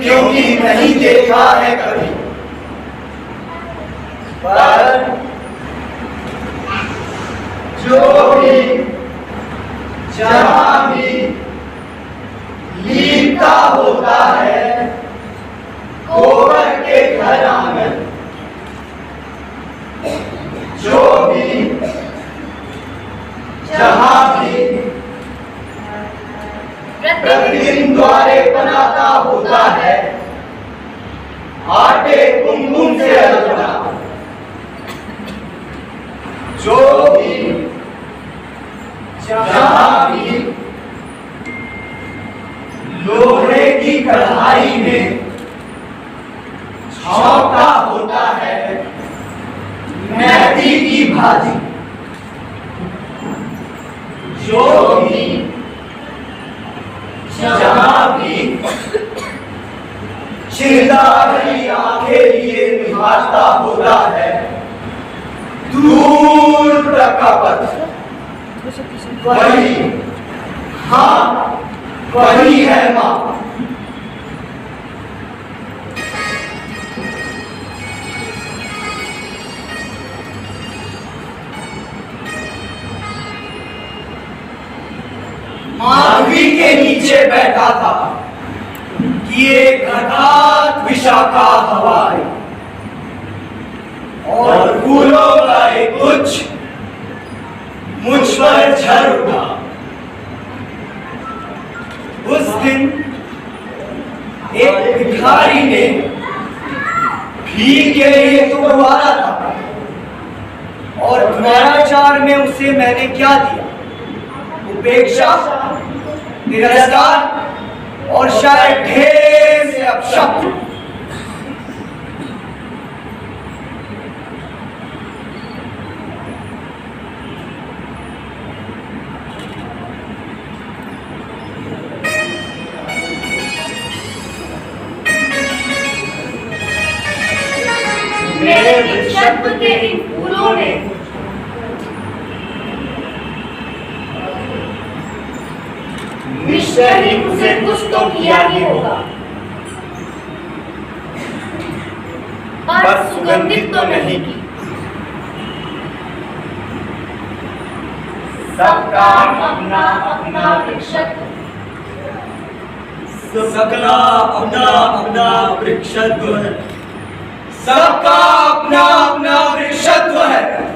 क्योंकि नहीं देखा है कभी, पर जो भी जहां भी लीपता होता है गोबर के घर आंगन, जो भी जहां भी प्रतिदिन द्वारे बनाता होता है आटे कुमकुम से अलगना, जो भी जहां भी लोहे की कढ़ाई में छौंका होता है मेथी की भाजी, जो भी जहां भी चिल्लाती आंखें लिए निभाता होता है दूर तक का पथ, वही हाँ वही है मां। माधवी के नीचे बैठा था कि एक हठात विशाखा हवा आई और फूलों का एक गुच्छ मुझ पर झड़ उठा। उस दिन एक भिखारी ने भीख के लिए पुकारा था और द्वाराचार में उसे मैंने क्या दिया? उपेक्षा, तिरस्कार और शायद ढेर से अपशब्द। मेरे विक्षिप्त के इन फूलों ने निश्चय ही मुझे कुछ तो किया ही होगा, पर सुगंधित तो नहीं की। सबका अपना अपना वृक्षत्व, सबका अपना अपना वृक्षत्व है, सबका अपना अपना वृक्षत्व है।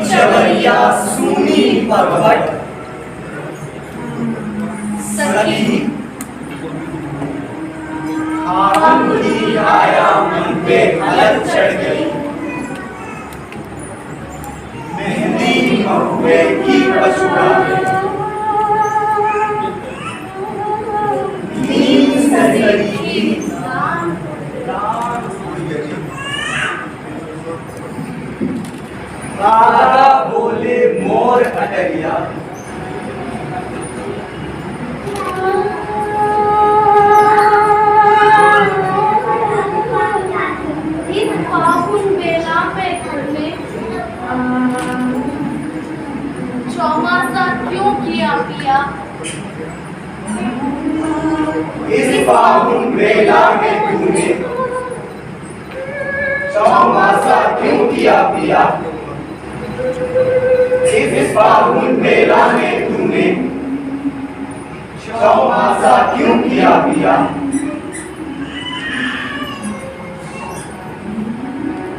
चवैया सुनी भगवत सखी आंधी आया मन पे अलग चढ़ गई मेहंदी महुए की पछुआ नींद सजरी की कागा बोले मोर अटरिया इस फागुन बेला में खुले चौमासा क्यों किया पिया इस फागुन बेला में तूने चौमासा क्यों किया पिया इस फागुन बेला में तूने चौमासा क्यों किया पिया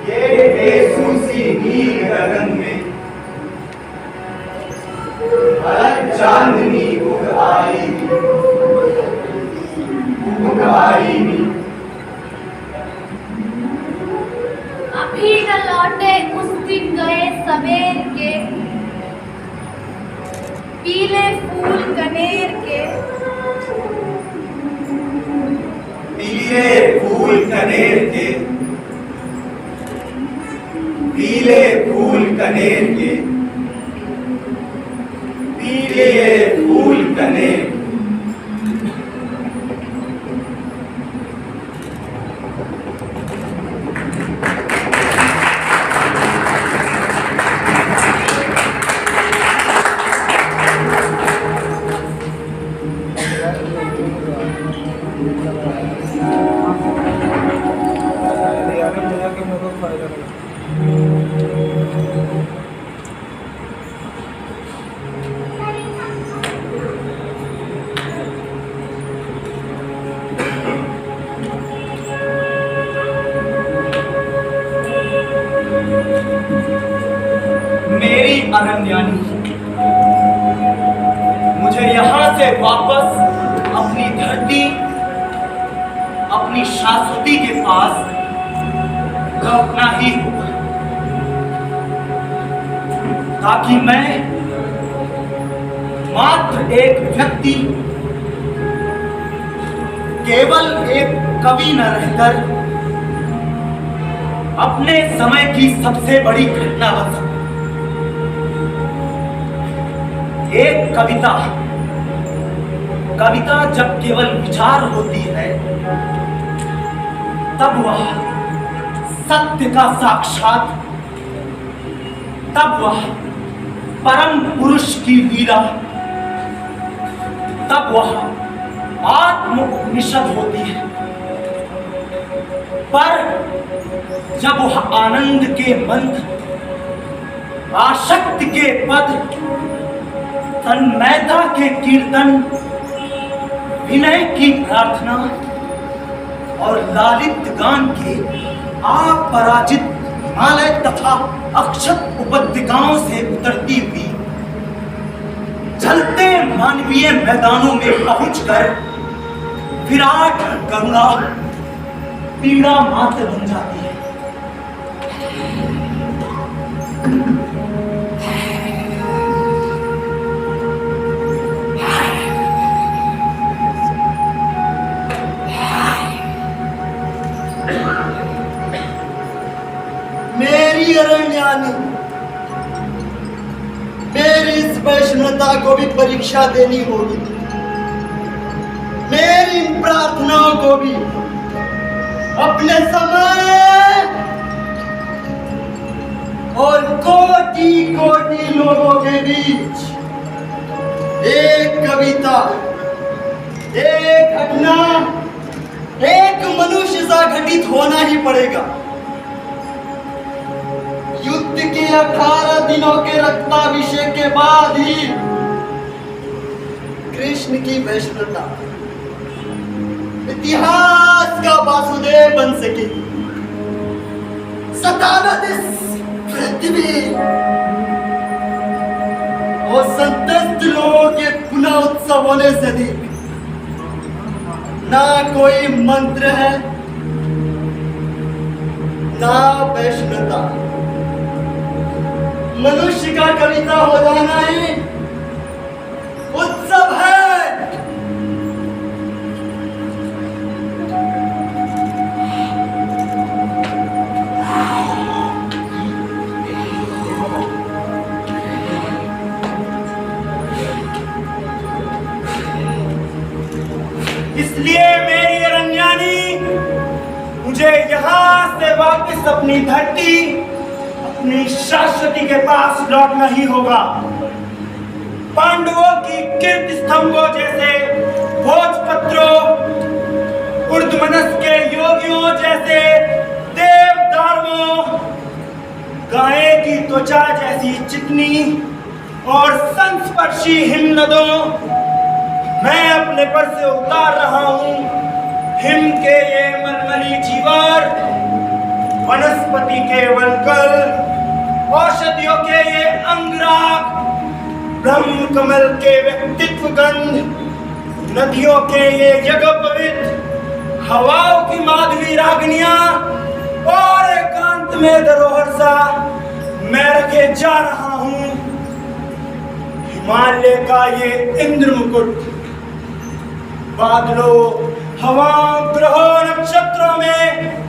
ये बेसुसी नील गगन में अलग चांदनी उग आई अभी न लौटे उस दिन गए सवेर के पीले फूल कनेर के पीले फूल कनेर के पीले फूल कनेर के पीले फूल कनेर मेरी अनन्यानी मुझे यहां से वापस अपनी धरती अपनी शाश्वती के पास लौटना ही होगा ताकि मैं मात्र एक व्यक्ति केवल एक कवि न रहकर अपने समय की सबसे बड़ी घटना बन सकूं। एक कविता कविता जब केवल विचार होती है तब वह सत्य का साक्षात, तब वह परम पुरुष की लीला, तब वह आत्म उपनिषद होती है। पर जब वह आनंद के मंत्र, आशक्ति के पद, तन्मयता के कीर्तन, विनय की प्रार्थना और लालित गान के अपराजित हिमालय तथा अक्षत उपत्यकाओं से उतरती हुई चलते मानवीय मैदानों में पहुंचकर विराट करुणा पीड़ा मात्र बन जाती है। मेरी अरण्यानी, मेरी इस वैष्णवता को भी परीक्षा देनी होगी। मेरी इन प्रार्थनाओं को भी अपने समय और कोटि कोटि लोगों के बीच एक कविता, एक घटना, एक मनुष्य सा घटित होना ही पड़ेगा। युद्ध के 18 दिनों के रक्ताभिषेक के बाद ही कृष्ण की वैष्णवता इतिहास का वासुदेव बन सके। सतानत पृथ्वी और संतस्त लोगों के पुनः उत्सव होने से अधिक ना कोई मंत्र है, ना वैष्णवता। मनुष्य का कविता हो जाना ही उत्सव है। इसलिए मेरी अरण्यानी, मुझे यहाँ से वापस अपनी धरती, अपनी शाश्वती के पास लौटना ही होगा। पांडवों की कीर्ति स्तंभों जैसे भोजपत्रों, उर्ध्वमनस के योगियों जैसे देवदारुओं, गाय की त्वचा जैसी चिकनी और संस्पर्शी हिमनदों, मैं अपने पर से उतार रहा हूं हिम के ये मलमली जीवार, वनस्पति के वनकल, औषधियों के ये अंगराग, ब्रह्म कमल के व्यक्तित्व गंध, नदियों के ये यज्ञोपवीत, हवाओं की माधवी रागनियां और एकांत में धरोहर सा मैं रखे जा रहा हूं हिमालय का ये इंद्र मुकुट। बादलों, हवाओं, ग्रहों, नक्षत्रों में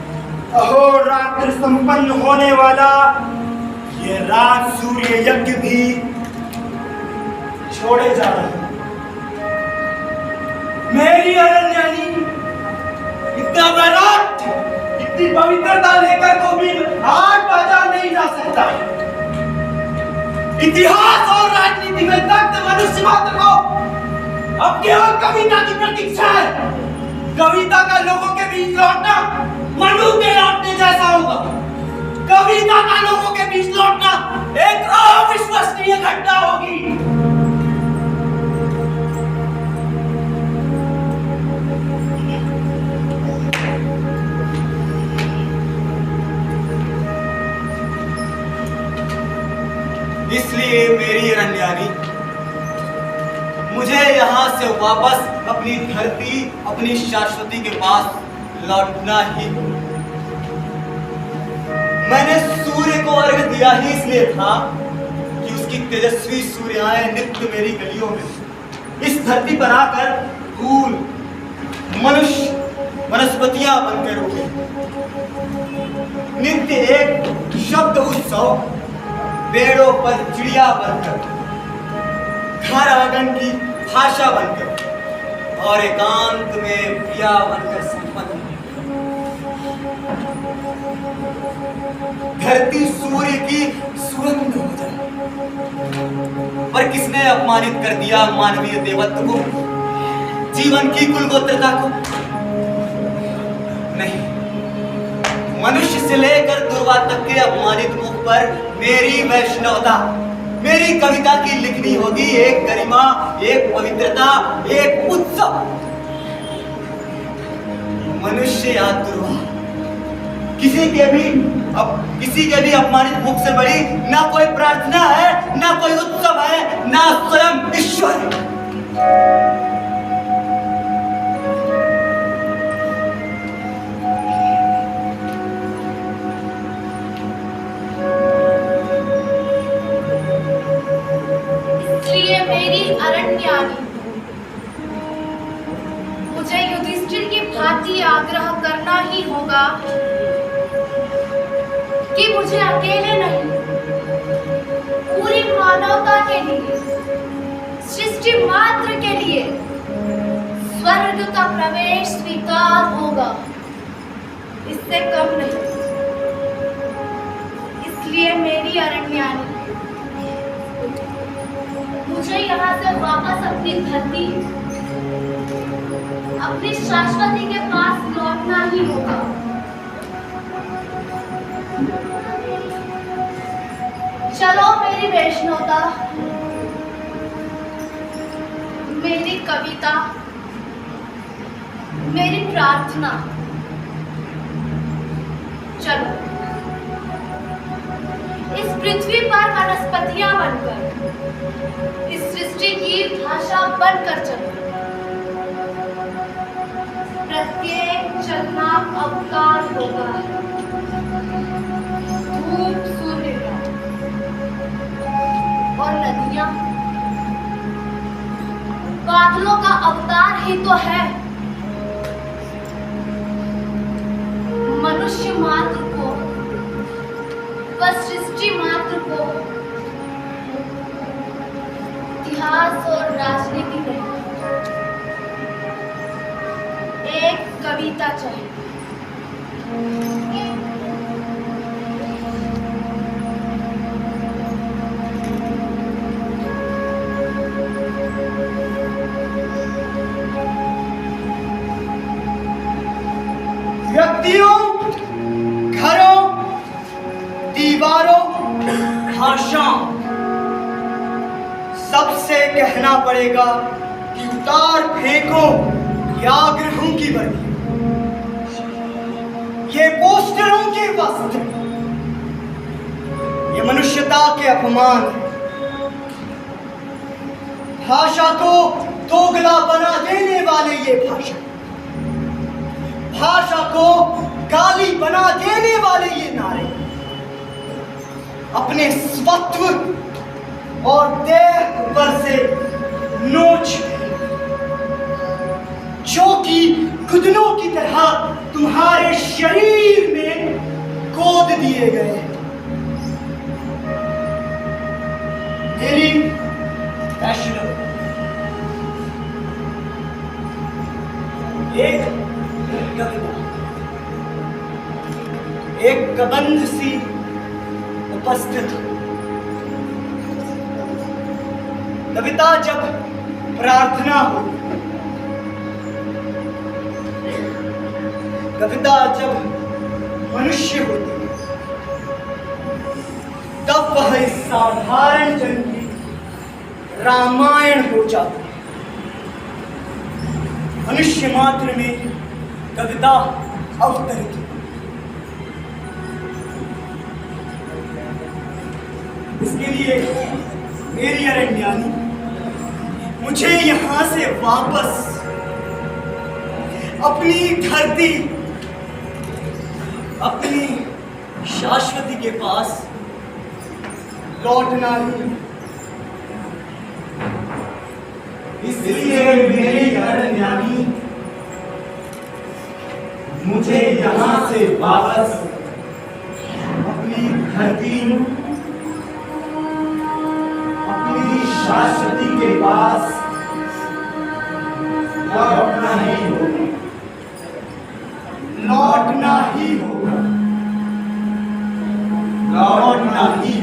अहोरात्र संपन्न होने वाला ये रात सूर्य यज्ञ भी छोड़े जा रहे हैं। मेरी अरण्यानी, इतना वैराग्य, इतनी पवित्रता लेकर को भी हाथ बाजा नहीं जा सकता। इतिहास और राजनीति में दग्ध मनुष्य मात्र को अब केवल कविता की प्रतीक्षा है। कविता का लोगों के बीच लौटना मनु के लौटने जैसा होगा। कविता का लोगों के बीच लौटना एक अविश्वसनीय घटना होगी। इसलिए मेरी अरण्यानी, मुझे यहाँ से वापस अपनी धरती, अपनी शाश्वती के पास लौटना ही। मैंने सूर्य को अर्घ दिया ही इसलिए था कि उसकी तेजस्वी सूर्याएं नित्य मेरी गलियों में इस धरती पर आकर फूल, मनुष्य, वनस्पतियां बनकर उगे। नित्य एक शब्द उत्सव, पेड़ों पर चिड़िया बनकर, घर आंगन की भाषा बनकर, और एकांत में प्रिया बनकर संपन्न। धरती सूर्य की सुगंध हो जाए। पर किसने अपमानित कर दिया मानवीय देवत्व को, जीवन की कुलगोत्रता को? नहीं, मनुष्य से लेकर दुर्वा तक के अपमानित मुख पर मेरी वैष्णवता, मेरी कविता की लिखनी होगी एक गरिमा, एक पवित्रता, एक उत्सव। मनुष्य या दुर्वा किसी के भी अपमानित मुख से बड़ी ना कोई प्रार्थना है, ना कोई उत्सव है, ना स्वयं ईश्वर। इसलिए मेरी अरण्यानी मुझे युधिष्ठिर की भांति आग्रह करना ही होगा कि मुझे अकेले नहीं, पूरी मानवता के लिए, सृष्टि मात्र के लिए स्वर्ग का प्रवेश स्वीकार होगा, इससे कम नहीं। इसलिए मेरी अरण्यानी मुझे यहाँ से वापस अपनी धरती, अपनी शाश्वती के पास लौटना ही होगा। चलो मेरी वैष्णवता, मेरी कविता, मेरी प्रार्थना, चलो इस पृथ्वी पर वनस्पतियां बनकर, इस सृष्टि की भाषा बनकर चलो। प्रत्येक चलना अवतार होगा, धूप सूर्य का, और नदियां बादलों का अवतार ही तो है। मनुष्य मात्र को, बस सृष्टि मात्र को इतिहास और राजनीति नहीं, एक कविता चाहिए। व्यक्तियों, घरों, दीवारों, भाषाओं, सबसे कहना पड़ेगा कि उतार फेंको या ग्रहों की वर्दी, ये पोस्टरों के वस्त्र, ये मनुष्यता के अपमान है। भाषा को दोगला बना देने वाले ये भाषा, भाषा को गाली बना देने वाले ये नारे, अपने स्वत्व और देह पर से नोच जो कि खुदनों की तरह तुम्हारे शरीर में गोद दिए गए हैं। मेरी वैष्णव एक कबंध सी उपस्थित। कविता जब प्रार्थना हो, कविता जब मनुष्य होती, तब वह इस साधारण जन की रामायण हो जाती। मनुष्य मात्र में कविता अवतरित। इसके लिए मेरी अरण्यानी मुझे यहाँ से वापस अपनी धरती, अपनी शाश्वती के पास लौटना ही। इसलिए मेरी अरण्यानी मुझे यहाँ से वापस अपनी धरती, अपनी शाश्वती के पास लौटना ही होगा, लौटना ही होगा, लौटना ही